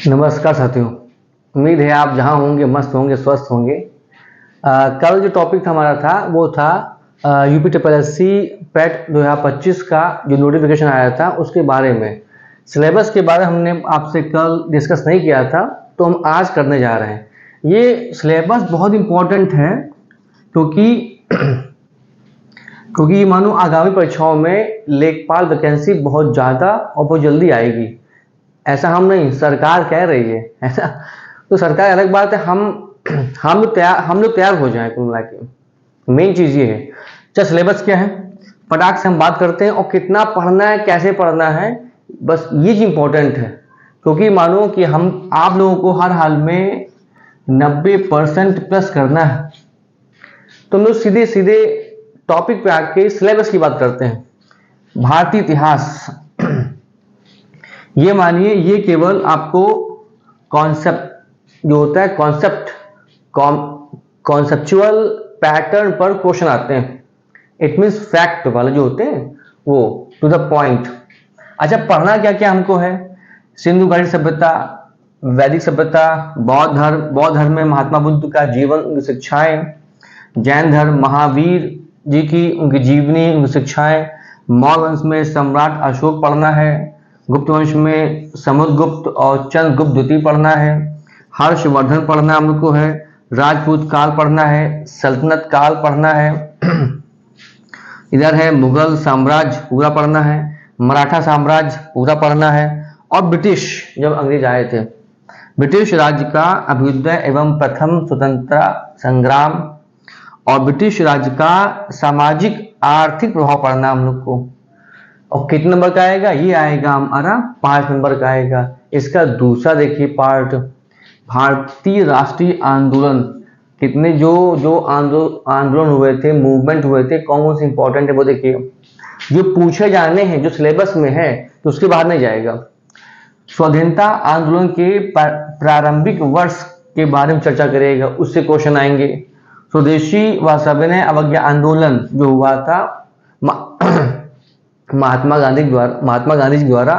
नमस्कार साथियों। उम्मीद है आप जहां होंगे मस्त होंगे, स्वस्थ होंगे। कल जो टॉपिक हमारा था वो था UP triple S C PET 2025 का जो नोटिफिकेशन आया था उसके बारे में। सिलेबस के बारे में हमने आपसे कल डिस्कस नहीं किया था, तो हम आज करने जा रहे हैं। ये सिलेबस बहुत इम्पोर्टेंट है क्योंकि क्योंकि मानो आगामी परीक्षाओं में लेखपाल वैकेंसी बहुत ज़्यादा और बहुत जल्दी आएगी। ऐसा हम नहीं, सरकार कह रही है ऐसा। तो सरकार अलग बात है, हम लोग तैयार हो जाएं। कुल मिला के मेन चीज ये है। अच्छा, सिलेबस क्या है फटाक से हम बात करते हैं, और कितना पढ़ना है, कैसे पढ़ना है, बस ये चीज इंपॉर्टेंट है। क्योंकि मानो कि हम आप लोगों को हर हाल में 90% प्लस करना है। तो हम लोग सीधे सीधे टॉपिक पे आके सिलेबस की बात करते हैं। भारतीय इतिहास, ये मानिए ये केवल आपको कॉन्सेप्ट जो होता है, कॉन्सेप्चुअल पैटर्न पर क्वेश्चन आते हैं। इट मीन्स फैक्ट वाले जो होते हैं वो टू द पॉइंट। अच्छा, पढ़ना क्या क्या हमको है? सिंधु घाटी सभ्यता, वैदिक सभ्यता, बौद्ध धर्म में महात्मा बुद्ध का जीवन, उनकी शिक्षाएं, जैन धर्म महावीर जी की उनकी जीवनी, उनकी शिक्षाएं, मौर्य वंश में सम्राट अशोक पढ़ना है, गुप्त वंश में समुद्रगुप्त और चंद्रगुप्त द्वितीय पढ़ना है, हर्षवर्धन पढ़ना हमको है, राजपूत काल पढ़ना है, सल्तनत काल पढ़ना है, इधर है मुगल साम्राज्य पूरा पढ़ना है, मराठा साम्राज्य पूरा पढ़ना है, और ब्रिटिश जब अंग्रेज आए थे, ब्रिटिश राज्य का अभ्युदय एवं प्रथम स्वतंत्रता संग्राम, और ब्रिटिश राज्य का सामाजिक आर्थिक प्रभाव पढ़ना हम लोग को। और कितने नंबर का आएगा? ये आएगा हमारा 5 नंबर का आएगा। इसका दूसरा देखिए पार्ट, भारतीय राष्ट्रीय आंदोलन। कितने जो आंदोलन हुए थे, मूवमेंट हुए थे, कौन कौन से इंपॉर्टेंट है वो देखिए। जो पूछे जाने हैं, जो सिलेबस में है, तो उसके बाहर नहीं जाएगा। स्वाधीनता आंदोलन के प्रारंभिक वर्ष के बारे में चर्चा करेगा, उससे क्वेश्चन आएंगे। स्वदेशी व सविनय अवज्ञा आंदोलन जो हुआ था महात्मा गांधी जी द्वारा,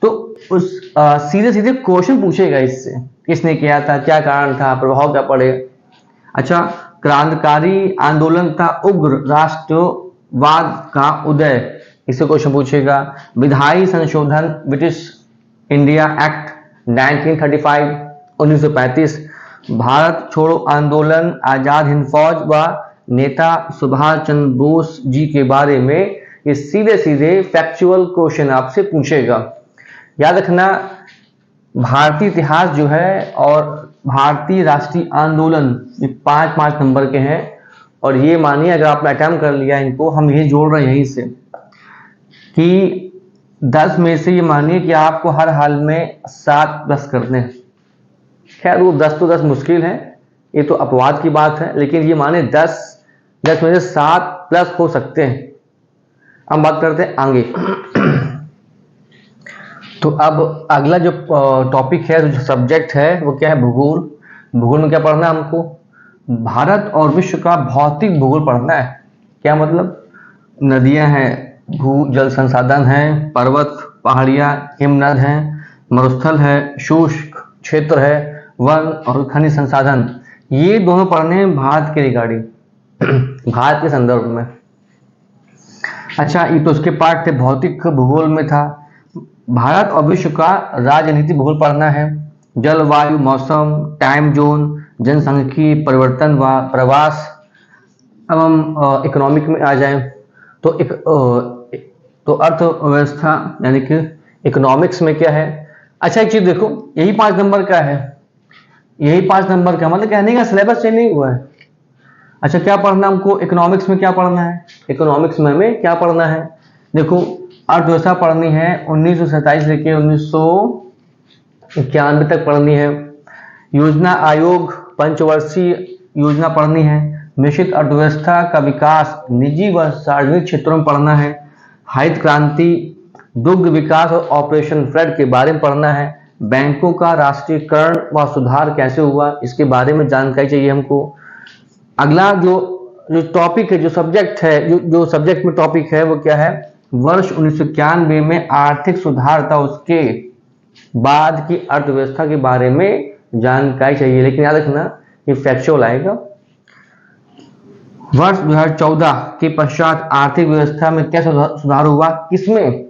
तो उस सीधे सीधे क्वेश्चन पूछेगा इससे। किसने किया था, क्या कारण था, प्रभाव क्या पड़े। अच्छा, क्रांतिकारी आंदोलन था उग्र राष्ट्रवाद का उदय, इससे क्वेश्चन पूछेगा। विधायी संशोधन ब्रिटिश इंडिया एक्ट 1935 1935, भारत छोड़ो आंदोलन, आजाद हिंद फौज व नेता सुभाष चंद्र बोस जी के बारे में ये सीधे सीधे फैक्चुअल क्वेश्चन आपसे पूछेगा। याद रखना, भारतीय इतिहास जो है और भारतीय राष्ट्रीय आंदोलन ये 5-5 नंबर के हैं। और ये मानिए अगर आपने अटेम्प्ट कर लिया इनको, हम ये जोड़ रहे हैं यहीं से कि 10 में से ये मानिए कि आपको हर हाल में 7 प्लस करने हैं। खैर वो 10 तो 10 मुश्किल है, ये तो अपवाद की बात है, लेकिन ये माने 10 में से 7 प्लस हो सकते हैं। अब बात करते हैं आगे। तो अब अगला जो टॉपिक है, जो सब्जेक्ट है वो क्या है? भूगोल। भूगोल में क्या पढ़ना है हमको? भारत और विश्व का भौतिक भूगोल पढ़ना है। क्या मतलब? नदियां हैं, भू जल संसाधन हैं, पर्वत पहाड़ियां, हिमनद हैं, मरुस्थल है, शुष्क क्षेत्र है, वन और खनिज संसाधन, ये दोनों पढ़ने हैं भारत के रिगार्डिंग भारत के संदर्भ में। अच्छा, ये तो उसके पार्ट थे, भौतिक भूगोल में था। भारत और विश्व का राजनीतिक भूगोल पढ़ना है। जलवायु, मौसम, टाइम जोन, जनसांख्यिकी परिवर्तन व प्रवास। अब हम इकोनॉमिक में आ जाएं तो अर्थव्यवस्था यानी कि इकोनॉमिक्स में क्या है। अच्छा, एक चीज देखो, यही 5 नंबर का है, यही 5 नंबर का, मतलब कहने का सिलेबस चेंज नहीं हुआ है। अच्छा, क्या पढ़ना हमको? इकोनॉमिक्स में क्या पढ़ना है? इकोनॉमिक्स में हमें क्या पढ़ना है? देखो, अर्थव्यवस्था पढ़नी है, 1927 लेके 1991 तक पढ़नी है। योजना आयोग पंचवर्षीय योजना पढ़नी है। मिश्रित अर्थव्यवस्था का विकास निजी व सार्वजनिक क्षेत्रों में पढ़ना है। हरित क्रांति, दुग्ध विकास और ऑपरेशन फ्लड के बारे में पढ़ना है। बैंकों का राष्ट्रीयकरण व सुधार कैसे हुआ, इसके बारे में जानकारी चाहिए हमको। अगला जो टॉपिक है, जो सब्जेक्ट है, जो सब्जेक्ट में टॉपिक है वो क्या है? वर्ष 1991 में आर्थिक सुधार था, उसके बाद की अर्थव्यवस्था के बारे में जानकारी चाहिए, लेकिन याद रखना ये फैक्चुअल आएगा। वर्ष 2014 के पश्चात आर्थिक व्यवस्था में क्या सुधार हुआ, किसमें,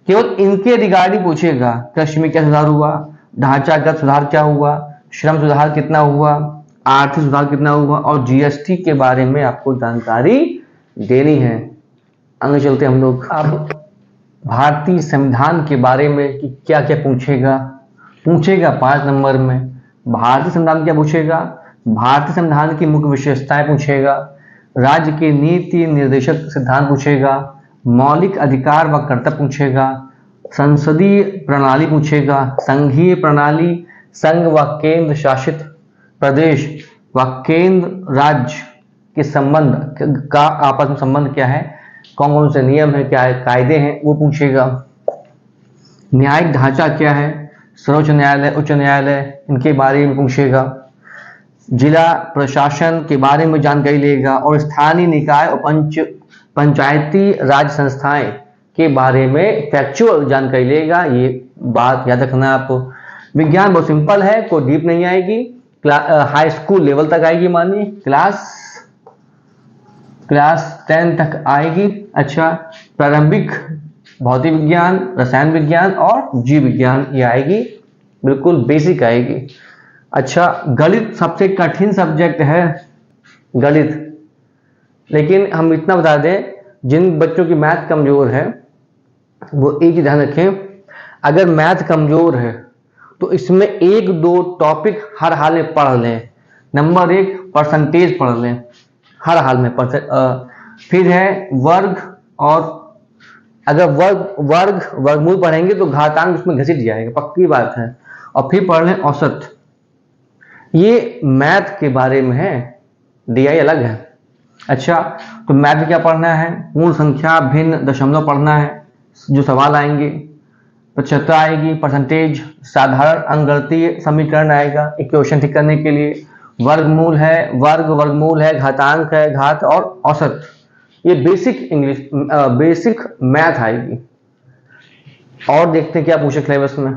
केवल इनके रिगार्डिंग पूछेगा। कृषि में क्या सुधार हुआ, ढांचागत सुधार क्या हुआ, श्रम सुधार कितना हुआ, आर्थिक सुधार कितना हुआ, और जीएसटी के बारे में आपको जानकारी देनी है। आगे चलते हम लोग। अब भारतीय संविधान के बारे में कि क्या क्या पूछेगा 5 नंबर में। भारतीय संविधान क्या पूछेगा, भारतीय संविधान की मुख्य विशेषताएं पूछेगा, राज्य के नीति निर्देशक सिद्धांत पूछेगा, मौलिक अधिकार व कर्तव्य पूछेगा, संसदीय प्रणाली पूछेगा, संघीय प्रणाली, संघ व केंद्र शासित प्रदेश व केंद्र राज्य के संबंध का आपस में संबंध क्या है, कौन कौन से नियम है, क्या है कायदे हैं, वो पूछेगा। न्यायिक ढांचा क्या है, सर्वोच्च न्यायालय, उच्च न्यायालय, इनके बारे में पूछेगा। जिला प्रशासन के बारे में जानकारी लेगा और स्थानीय निकाय और पंचायती राज संस्थाएं के बारे में फैक्चुअल जानकारी लेगा। ये बात याद रखना आप। विज्ञान बहुत सिंपल है, कोई डीप नहीं आएगी, हाई स्कूल लेवल तक आएगी, मानिए क्लास 10 तक आएगी। अच्छा, प्रारंभिक भौतिक विज्ञान, रसायन विज्ञान और जीव विज्ञान ये आएगी, बिल्कुल बेसिक आएगी। अच्छा, गणित सबसे कठिन सब्जेक्ट है गणित, लेकिन हम इतना बता दें, जिन बच्चों की मैथ कमजोर है वो एक ही ध्यान रखें, अगर मैथ कमजोर है तो इसमें 1-2 टॉपिक हर हाल में पढ़ लें। नंबर 1 परसेंटेज पढ़ लें हर हाल में। फिर है वर्ग, और अगर वर्गमूल पढ़ेंगे तो घातांक उसमें घसीट जाएगा, पक्की बात है। और फिर पढ़ लें औसत, ये मैथ के बारे में है, डीआई अलग है। अच्छा, तो मैथ में क्या पढ़ना है, पूर्ण संख्या, भिन्न, दशमलव पढ़ना है, जो सवाल आएंगे। प्रतिशतता आएगी, परसेंटेज, साधारण अंकगणितीय समीकरण आएगा इक्वेशन ठीक करने के लिए, वर्गमूल है, वर्गमूल है, घातांक है, घात और औसत। ये बेसिक मैथ आएगी। और देखते हैं क्या पूछे सिलेबस में।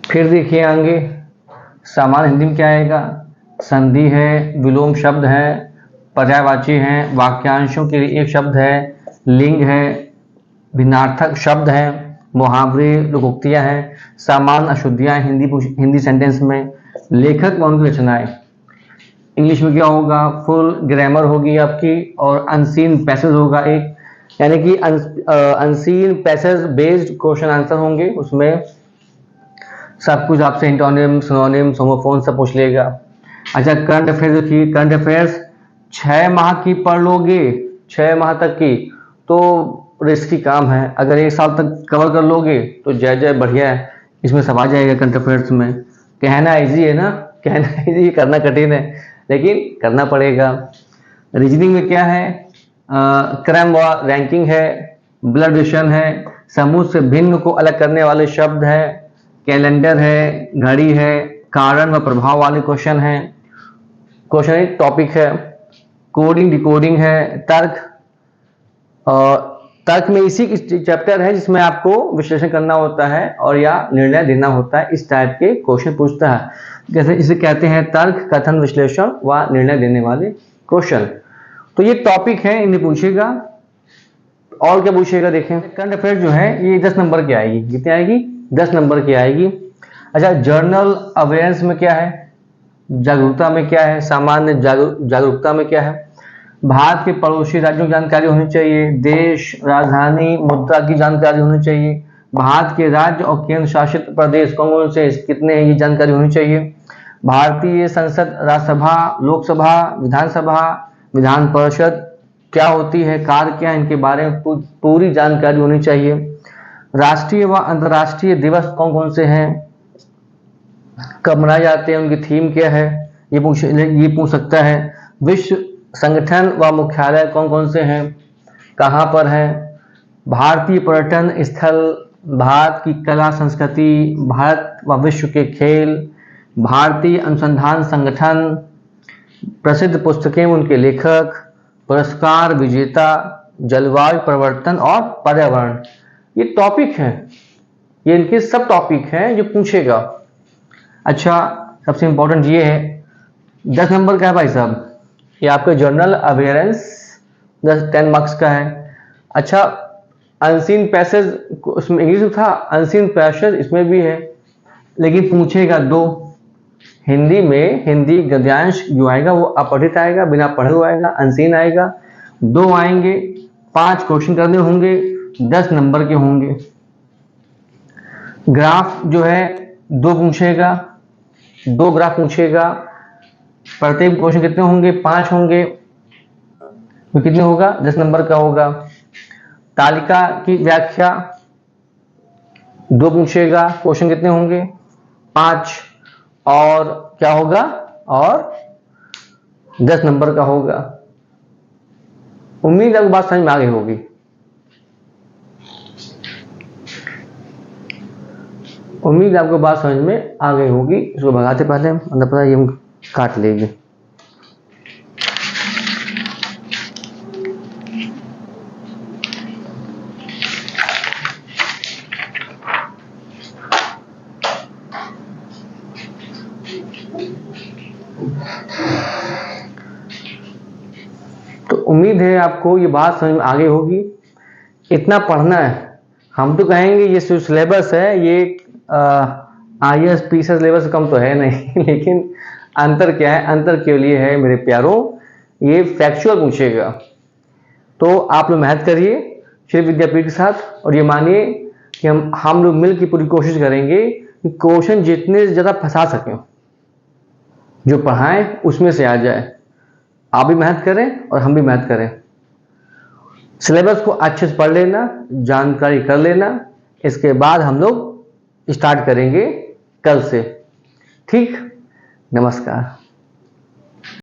फिर देखिए आगे, सामान्य हिंदी में क्या आएगा, संधि है, विलोम शब्द है, पर्यायवाची हैं, वाक्यांशों के लिए एक शब्द है, लिंग है, भिन्नार्थक शब्द है, मुहावरे, लोकोक्तियां हैं, सामान्य अशुद्धियां हिंदी सेंटेंस में, लेखक व उनकी रचनाएं। इंग्लिश में क्या होगा, फुल ग्रामर होगी आपकी, और अनसीन पैसेज होगा एक, यानी कि unseen passage based question answer होंगे। उसमें सब कुछ आपसे इंटोनिम, सिनोनिम, होमोफोन सब पूछ लेगा। अच्छा, करंट अफेयर्स देखिए, करंट अफेयर्स 6 माह की पढ़ लोगे, 6 माह तक की, तो रिस्की काम है। अगर 1 साल तक कवर कर लोगे तो जय बढ़िया है, इसमें सब आ जाएगा करंट अफेयर्स में। कहना इजी है ना, कहना इजी, करना कठिन है, लेकिन करना पड़ेगा। रीजनिंग में क्या है, क्रम व रैंकिंग है, ब्लड रिलेशन है, समूह से भिन्न को अलग करने वाले शब्द है, कैलेंडर है, घड़ी है, कारण व प्रभाव वाले क्वेश्चन है, क्वेश्चन एक टॉपिक है, कोडिंग डिकोडिंग है, तर्क, तर्क में इसी चैप्टर है जिसमें आपको विश्लेषण करना होता है और या निर्णय देना होता है, इस टाइप के क्वेश्चन पूछता है। जैसे इसे कहते हैं तर्क, कथन, विश्लेषण व निर्णय देने वाले क्वेश्चन। तो ये टॉपिक है, इन्हें पूछेगा। और क्या पूछेगा देखें, करंट अफेयर जो है ये 10 नंबर की आएगी, कितनी आएगी, 10 नंबर की आएगी। अच्छा, जनरल अवेयरनेस में क्या है, जागरूकता में क्या है, सामान्य जागरूकता में क्या है, भारत के पड़ोसी राज्यों की जानकारी होनी चाहिए, देश, राजधानी, मुद्रा की जानकारी होनी चाहिए, भारत के राज्य और केंद्र शासित प्रदेश कौन कौन से कितने हैं ये जानकारी होनी चाहिए, भारतीय संसद, राज्यसभा, लोकसभा, विधानसभा, विधान परिषद क्या होती है, कार्य क्या है, इनके बारे में पूरी जानकारी होनी चाहिए। राष्ट्रीय व अंतर्राष्ट्रीय दिवस कौन कौन से हैं, कब मनाए जाते हैं, उनकी थीम क्या है, ये पूछ सकता है। विश्व संगठन व मुख्यालय कौन कौन से हैं, कहाँ पर है, भारतीय पर्यटन स्थल, भारत की कला संस्कृति, भारत व विश्व के खेल, भारतीय अनुसंधान संगठन, प्रसिद्ध पुस्तकें, उनके लेखक, पुरस्कार विजेता, जलवायु परिवर्तन और पर्यावरण, ये टॉपिक हैं। ये इनके सब टॉपिक हैं जो पूछेगा। अच्छा, सबसे इंपॉर्टेंट ये है 10 नंबर का है भाई साहब, ये आपका जनरल अवेयरेंस 10 मार्क्स का है। अच्छा, अनसीन पैसेज उसमें इंग्लिश में था, अनसीन पैसेज इसमें भी है, लेकिन पूछेगा 2। हिंदी में हिंदी गद्यांश जो आएगा वो अपठित आएगा, बिना पढ़े हुए आएगा, अनसीन आएगा। 2 आएंगे, 5 क्वेश्चन करने होंगे, 10 नंबर के होंगे। ग्राफ जो है 2 पूछेगा, 2 ग्राफ पूछेगा। प्रत्येक क्वेश्चन कितने होंगे? 5 होंगे, तो कितने होगा? 10 नंबर का होगा। तालिका की व्याख्या 2 पूछेगा, क्वेश्चन कितने होंगे? 5। और क्या होगा? और 10 नंबर का होगा। उम्मीद है बात समझ में आ गई होगी। उम्मीद आपको बात समझ में आ गई होगी। इसको भगाते पहले हम अंदर पता ये हम काट लेंगे। तो उम्मीद है आपको ये बात समझ में आ गई होगी। इतना पढ़ना है। हम तो कहेंगे ये जो सिलेबस है ये IAS PCS सिलेबस कम तो है नहीं लेकिन अंतर क्या है? अंतर के लिए है मेरे प्यारों, ये फैक्चुअल पूछेगा। तो आप लोग मेहनत करिए श्री विद्यापीठ के साथ, और ये मानिए कि हम लोग मिल की पूरी कोशिश करेंगे कि क्वेश्चन जितने ज़्यादा फंसा सकें, जो पढ़ाएं उसमें से आ जाए। आप भी मेहनत करें और हम भी मेहनत करें। सिलेबस को अच्छे से पढ़ लेना, जानकारी कर लेना, इसके बाद हम लोग स्टार्ट करेंगे कल से। ठीक, नमस्कार।